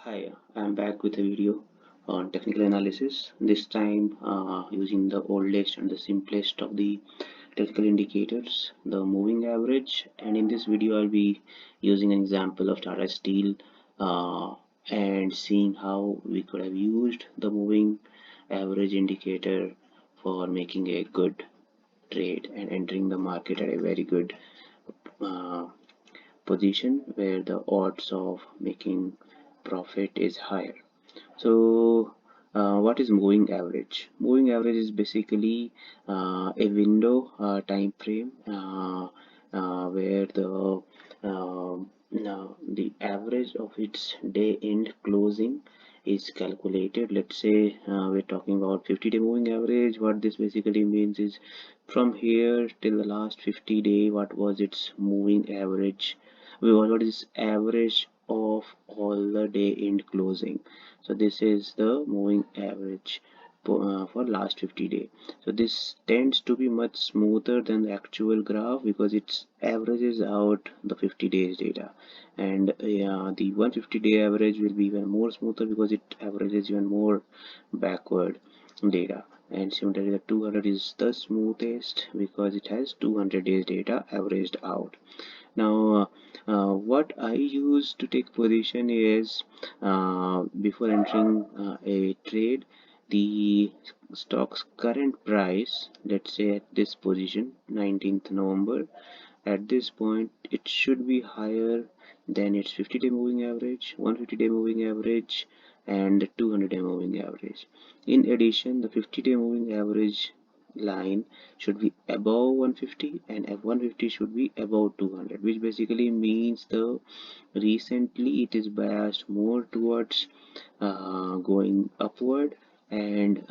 Hi, I'm back with a video on technical analysis. This time using the oldest and the simplest of the technical indicators, the moving average. And in this video, I'll be using an example of Tata Steel uh, and seeing how we could have used the moving average indicator for making a good trade and entering the market at a very good uh, position where the odds of making profit is higher. So, what is moving average? Moving average is basically a window time frame where the average of its day end closing is calculated. Let's say we're talking about 50-day moving average. What this basically means is from here till the last 50-day, what was its moving average? What is average of all the day end closing? So this is the moving average for last 50-day. So this tends to be much smoother than the actual graph because it averages out the 50 days data, and the 150-day average will be even more smoother because it averages even more backward data. And similarly, the 200 is the smoothest because it has 200 days data averaged out. Now, what I use to take position is before entering a trade, the stock's current price, let's say at this position, 19th November, at this point, it should be higher than its 50-day moving average, 150-day moving average, and the 200-day moving average. In addition, the 50-day moving average line should be above 150 and F150 should be above 200, which basically means the recently it is biased more towards going upward, and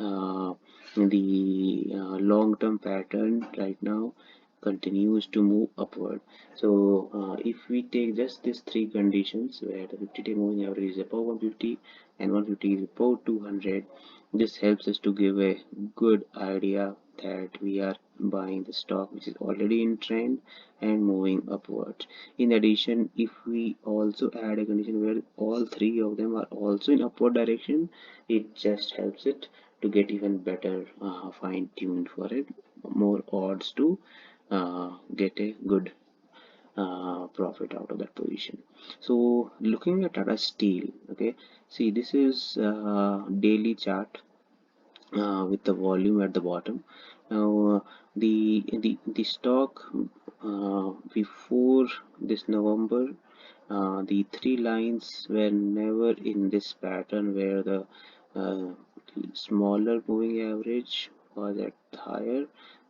the long-term pattern right now continues to move upward. So if we take just these three conditions where the 50-day moving average is above 150 and 150 is above 200, this helps us to give a good idea that we are buying the stock which is already in trend and moving upwards. In addition, if we also add a condition where all three of them are also in upward direction, it just helps it to get even better fine tuned for it, more odds to get a good profit out of that position. So looking at Tata Steel, okay, see this is daily chart with the volume at the bottom. Now the stock before this November, the three lines were never in this pattern where the uh, smaller moving average was at higher,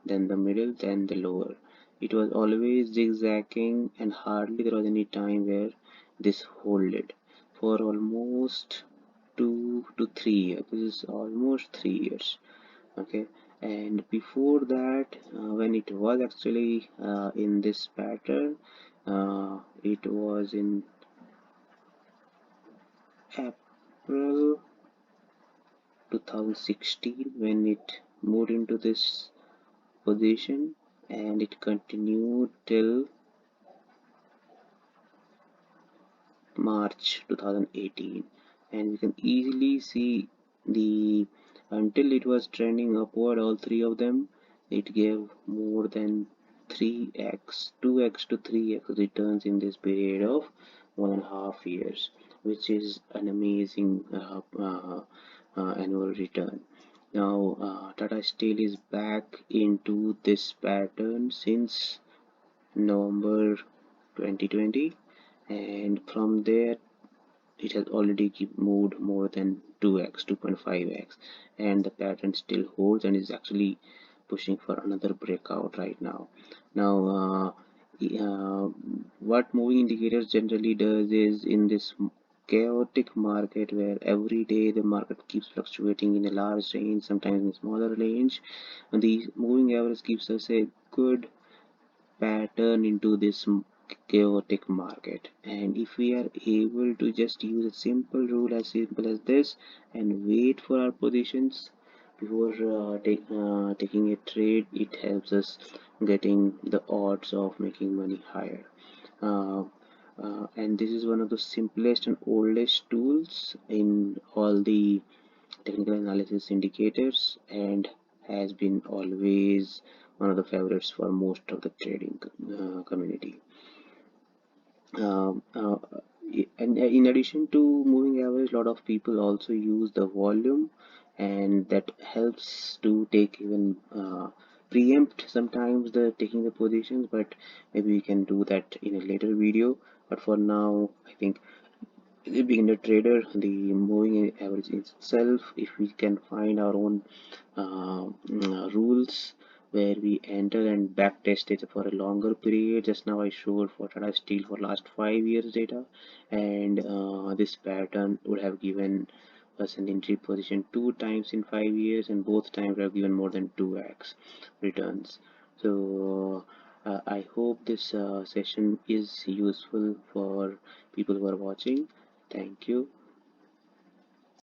then the middle, then the lower. It was always zigzagging, and hardly there was any time where this holded for almost 2 to 3 years. This is almost 3 years. Okay, and before that, when it was actually in this pattern, it was in April 2016 when it moved into this position, and it continued till March 2018, and we can easily see the until it was trending upward, all three of them, it gave more than 3x, 2x to 3x returns in this period of 1.5 years, which is an amazing annual return. Now, Tata Steel is back into this pattern since November 2020, and from there it has already moved more than 2x, 2.5x, and the pattern still holds and is actually pushing for another breakout right now. Now, what moving indicators generally does is in this chaotic market where every day the market keeps fluctuating in a large range, sometimes in a smaller range, and the moving average gives us a good pattern into this chaotic market. And if we are able to just use a simple rule as simple as this and wait for our positions before taking a trade, it helps us getting the odds of making money higher. uh, and this is one of the simplest and oldest tools in all the technical analysis indicators, and has been always one of the favorites for most of the trading community. Um, uh, and in addition to moving average, a lot of people also use the volume, and that helps to take even preempt sometimes the taking the positions, but maybe we can do that in a later video. But for now, I think the beginner trader, the moving average itself, if we can find our own rules where we enter and back test it for a longer period. Just now I showed for TataSteel for last 5 years data, and this pattern would have given us an entry position 2 times in 5 years, and both times have given more than 2x returns. So I hope this session is useful for people who are watching. Thank you.